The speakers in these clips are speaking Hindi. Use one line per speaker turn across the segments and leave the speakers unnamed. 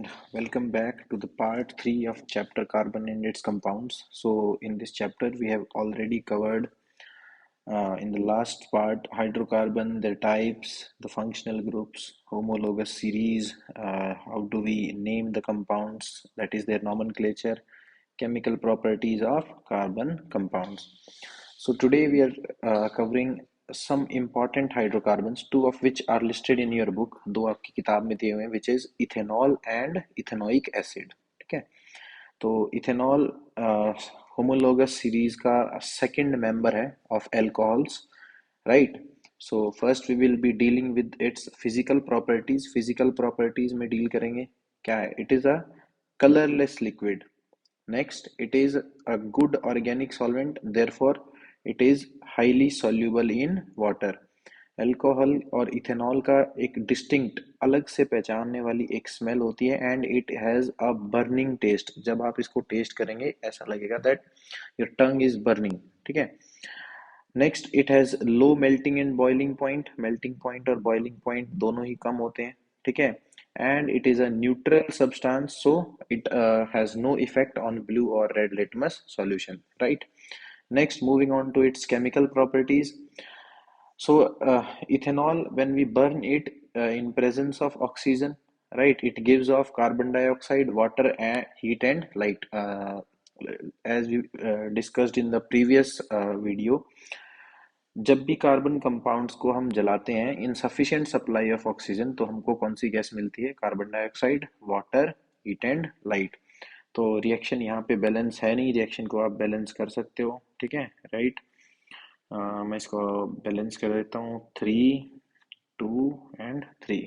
and welcome back to the part 3 of chapter carbon and its compounds. So in this chapter we have already covered in the last part hydrocarbon, their types, the functional groups, homologous series, how do we name the compounds, that is their nomenclature, chemical properties of carbon compounds. So today we are covering some important hydrocarbons, two of which are listed in your book, दो आपकी किताब में दिए हुए हैं, which is ethanol and ethanoic acid. ठीक है, तो इथेनॉल होमोलोगस सीरीज का सेकंड मेंबर है of alcohols, right. So first we will be dealing with its physical properties. Physical properties में डील करेंगे. क्या है? It is a colourless liquid. Next, it is a good organic solvent, therefore it is highly soluble in water. Alcohol और इथेनॉल का एक डिस्टिंक्ट अलग से पहचानने वाली एक स्मेल होती है and it has a burning taste. जब आप इसको टेस्ट करेंगे ऐसा लगेगा that your tongue is burning. ठीक है. Next, it has low melting and boiling point. Melting point और बॉइलिंग पॉइंट दोनों ही कम होते हैं. ठीक है. And it is a neutral substance, so it has no effect on blue or red litmus solution, right? Next, moving on to its chemical properties. So ethanol, when we burn it in presence of oxygen, right, it gives off carbon dioxide, water, and heat and light. As we discussed in the previous video, जब भी कार्बन कंपाउंड्स को हम जलाते हैं इन सफिशिएंट सप्लाई ऑफ ऑक्सीजन, तो हमको कौन सी गैस मिलती है? Carbon dioxide, water, heat and light. तो रिएक्शन यहाँ पे बैलेंस है नहीं, रिएक्शन को आप बैलेंस कर सकते हो. ठीक है, राइट. मैं इसको बैलेंस कर देता हूँ. 3, 2 and 3.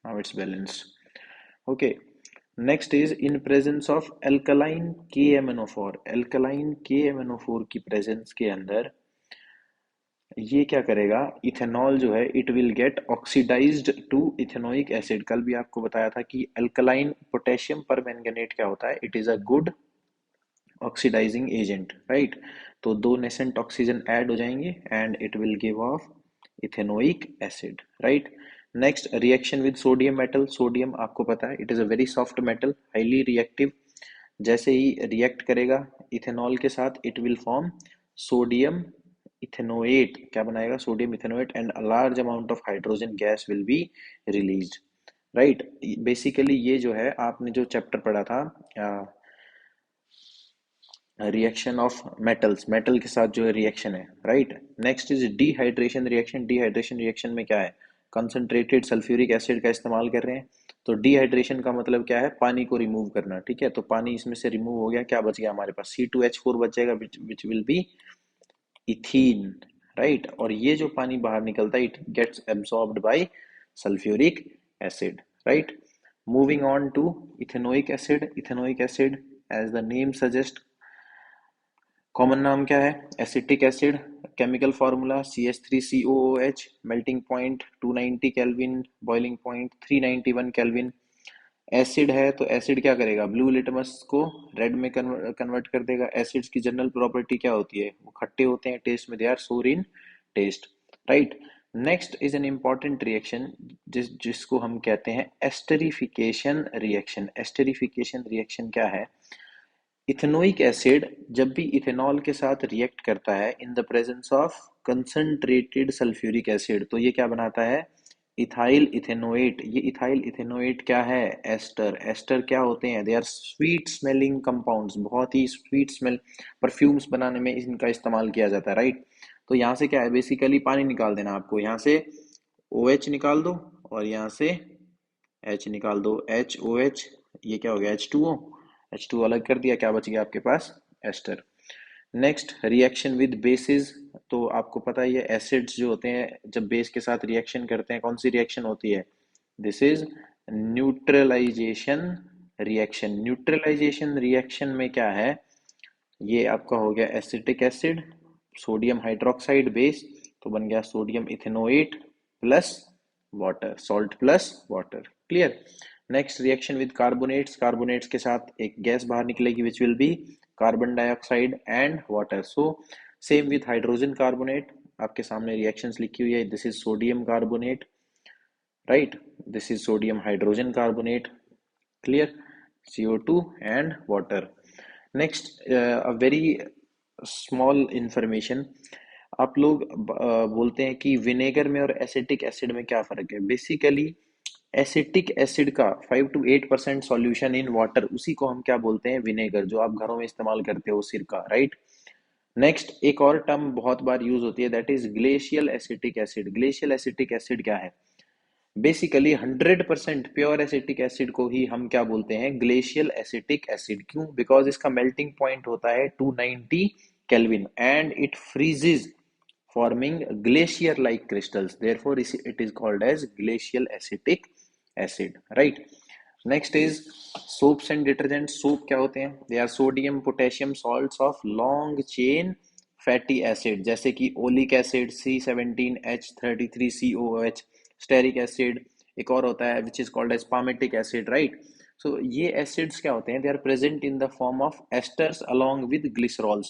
Now it's balance. Okay. Next is in presence of alkaline KMnO4. Alkaline KMnO4 की प्रेजेंस के अंदर ये क्या करेगा? इथेनॉल जो है it will get oxidised to ethanoic acid. कल भी आपको बताया था कि अल्कलाइन पोटेशियम परमैंगनेट क्या होता है? It is a good oxidising agent, right. तो दो नेसेंट ऑक्सीजन ऐड हो जाएंगे and it will give off ethanoic acid, right. Next, reaction with sodium metal. Sodium आपको पता है it is a very soft metal, highly reactive. जैसे ही रिएक्ट करेगा इथेनॉल के साथ it will form sodium ethanoate. क्या बनाएगा? Sodium ethanoate and a large amount of hydrogen gas will be released, right. Basically ये जो है आपने जो चैप्टर पढ़ा था रिएक्शन ऑफ मेटल्स, मेटल के साथ जो रिएक्शन है, right. Next is dehydration reaction. Dehydration reaction में क्या है? कंसंट्रेटेड सल्फ्यूरिक एसिड का इस्तेमाल कर रहे हैं. तो डिहाइड्रेशन का मतलब क्या है? पानी को रिमूव करना. ठीक है, तो पानी इसमें से रिमूव हो गया. क्या बच गया हमारे पास? C2H4 बच जाएगा, which will be ethene, right. और ये जो पानी बाहर निकलता है it gets absorbed by sulphuric acid, right. Moving on to ethanoic acid. Ethanoic acid as the name suggest, common नाम क्या है? Acetic acid. Chemical formula CH3COOH. Melting point 290 kelvin, boiling point 391 kelvin. Acid है तो एसिड क्या करेगा? ब्लू लिटमस को रेड में कन्वर्ट कर देगा. एसिड्स की जनरल प्रॉपर्टी क्या होती है? वो खट्टे होते हैं टेस्ट में, they are sour in taste, right. Next is an important reaction जिसको हम कहते हैं एस्टरिफिकेशन रिएक्शन. एस्टरिफिकेशन रिएक्शन क्या है? इथेनोइक एसिड जब भी इथेनॉल के साथ रिएक्ट करता है in the presence of concentrated sulphuric acid, तो ये क्या बनाता है? Ethyl ethanoate. ये इथाइल इथेनोएट क्या है? एस्टर. एस्टर क्या होते हैं? They are sweet smelling compounds. बहुत ही स्वीट स्मेल, परफ्यूम्स बनाने में इनका इस्तेमाल किया जाता है, राइट. तो यहाँ से क्या है? बेसिकली पानी निकाल देना आपको. यहाँ से OH निकाल दो और यहाँ से H निकाल दो. HOH, ये क्या हो गया? H2O अलग कर दिया. क्या बच गया आपके पास? Ester. Next, reaction with basis. तो आपको पता ही है एसिड्स जो होते हैं जब बेस के साथ रिएक्शन करते हैं, कौन सी रिएक्शन होती है? This is neutralisation reaction. Neutralisation reaction में क्या है? ये आपका हो गया acetic acid, sodium hydroxide base, तो बन गया sodium ethanoate plus water, salt plus water. Clear. Next, reaction with carbonates. Carbonates के साथ एक गैस बाहर निकलेगी which will be carbon dioxide and water. So same with hydrogen carbonate. आपके सामने रिएक्शंस लिखी हुई है. This is sodium carbonate, right. This is sodium hydrogen carbonate. Clear? CO2 and water. Next, a very small information. आप लोग बोलते हैं कि विनेगर में और एसिटिक एसिड में क्या फर्क है? बेसिकली एसिटिक एसिड का 5 to 8% सॉल्यूशन इन वाटर, उसी को हम क्या बोलते हैं? विनेगर, जो आप घरों में इस्तेमाल करते हो, सिरका, राइट? नेक्स्ट, एक और टर्म बहुत बार यूज होती है, that is glacial acetic acid. Glacial acetic acid क्या है? बेसिकली 100% प्योर एसिटिक एसिड को ही हम क्या बोलते हैं? Glacial acetic acid. क्यों? बिकॉज इसका मेल्टिंग पॉइंट होता है 290 kelvin and it फ्रीजेज forming glacier like crystals, therefore it is called as glacial acetic acid, right? Next is soaps and detergents. soap क्या होते हैं? they are sodium potassium salts of long chain fatty acid, जैसे कि oleic acid C17H33COOH, stearic acid, एक और होता है which is called as palmitic acid, right? so ये acids क्या होते हैं? they are present in the form of esters along with glycerols.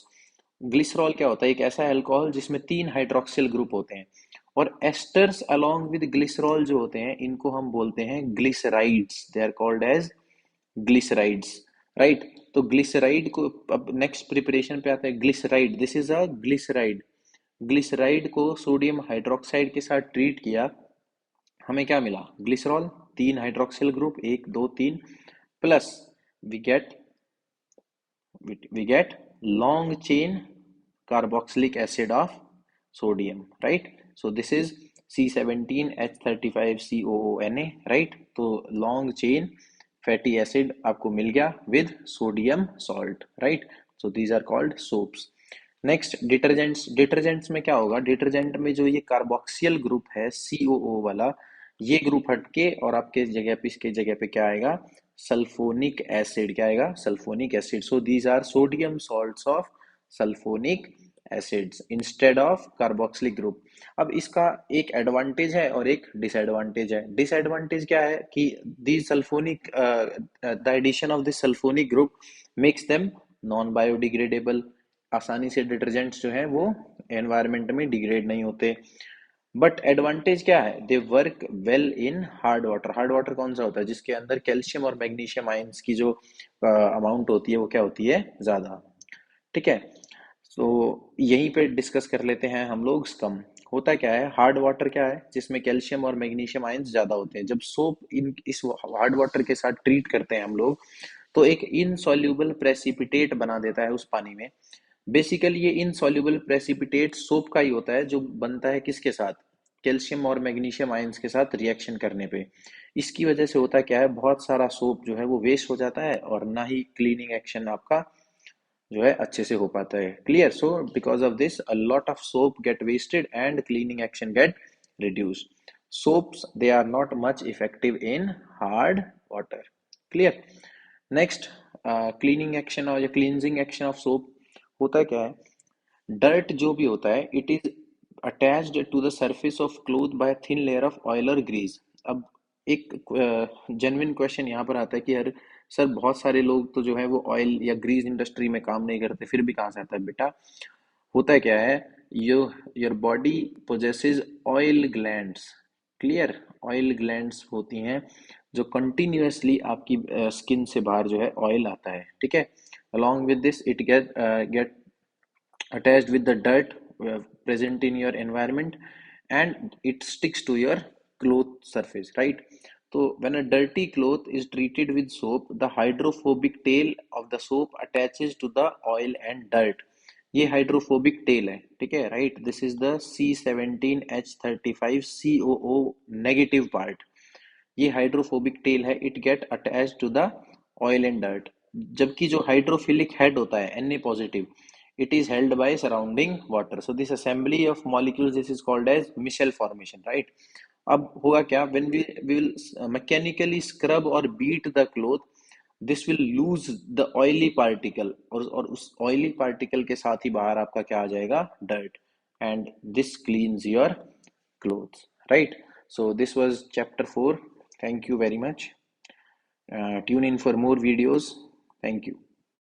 Glycerol क्या होता है? एक ऐसा अल्कोहल जिसमें 3 हाइड्रोक्सिल ग्रुप होते हैं, और एस्टर्स अलोंग विद ग्लिसरॉल जो होते हैं, इनको हम बोलते हैं glycerides. They are called as glycerides, right? तो ग्लिसराइड को, अब नेक्स्ट प्रिपरेशन पे आता है glyceride. This is a glyceride. Glyceride को सोडियम हाइड्रोक्साइड के साथ ट्रीट किया, हमें क्या मिला? Glycerol, 3 hydroxyl group, 1 2 3, plus we get we get long chain carboxylic acid of sodium, right? So this is C17H35COONA, right? तो long chain fatty acid आपको मिल गया with sodium salt, right? So these are called soaps. Next, detergents. Detergents में क्या होगा? डिटर्जेंट में जो ये कार्बोक्सियल ग्रुप है COO वाला, ये ग्रुप हटके और आपके जगह पे, इसके जगह पे क्या आएगा? Sulphonic acid. क्या आएगा? Sulphonic acid. So these are sodium salts of sulphonic acids instead of carboxylic group. अब इसका एक एडवांटेज है और एक डिसएडवांटेज है। डिसएडवांटेज क्या है? कि these sulphonic the addition of this sulphonic group makes them non biodegradable. आसानी से डिटर्जेंट्स जो हैं वो एनवायरनमेंट में डिग्रेड नहीं होते। बट एडवांटेज क्या है? They work well in hard water. Hard water कौन सा होता है? जिसके अंदर कैल्शियम और मैग्नीशियम आयंस की जो अमाउंट होती है वो क्या होती है? ज्यादा। ठीक है, तो यहीं पे डिस्कस कर लेते हैं हम लोग स्कम। होता क्या है? हार्ड वाटर क्या है? जिसमें कैल्शियम और मैग्नीशियम आयंस ज्यादा होते हैं। जब सोप इन इस हार्ड वाटर के साथ ट्रीट करते हैं हम लोग, तो एक इनसॉल्यूबल प्रेसिपिटेट बना देता है उस पानी में। बेसिकली ये इनसॉल्यूबल प्रेसिपिटेट सोप का ही होता है, जो बनता है किसके साथ? कैल्शियम और मैग्नीशियम आयंस के साथ रिएक्शन करने पे। इसकी वजह से होता क्या है? बहुत सारा सोप जो है वो वेस्ट हो जाता है, और ना ही क्लीनिंग एक्शन आपका जो है अच्छे से हो पाता है। Clear? So because of this a lot of soap get wasted and cleaning action get reduce. Soaps they are not much effective in hard water. Clear? Next, cleaning action और या क्लींजिंग एक्शन ऑफ सोप। होता क्या है? डर्ट जो भी होता है, it is attached to the surface of cloth by thin layer of oil और ग्रीस। अब एक जेन्युइन क्वेश्चन यहाँ पर आता है कि यार सर, बहुत सारे लोग तो जो है वो ऑयल या ग्रीस इंडस्ट्री में काम नहीं करते, फिर भी कहाँ से आता है? बेटा, होता क्या है? Your body possesses oil glands. Clear? Oil glands होती हैं जो कंटिन्यूअसली आपकी स्किन से बाहर जो है ऑयल आता है। ठीक है? along with this it get attached with the dirt present in your environment, and it sticks to your cloth surface, right? So when a dirty cloth is treated with soap, the hydrophobic tail of the soap attaches to the oil and dirt. ये हाइड्रोफोबिक टेल है, ठीक है, right? This is the C17H35COO negative part. ये हाइड्रोफोबिक टेल है, it get attach to the oil and dirt. जबकि जो हाइड्रोफिलिक हेड होता है Na positive, it is held by surrounding water. So this assembly of molecules, this is called as micelle formation, right? अब होगा क्या? when we will mechanically scrub or beat the cloth, this will lose the oily particle, और उस oily particle के साथ ही बाहर आपका क्या आ जाएगा? dirt, and this cleans your clothes, right? So this was chapter 4. Thank you very much. Tune in for more videos. Thank you.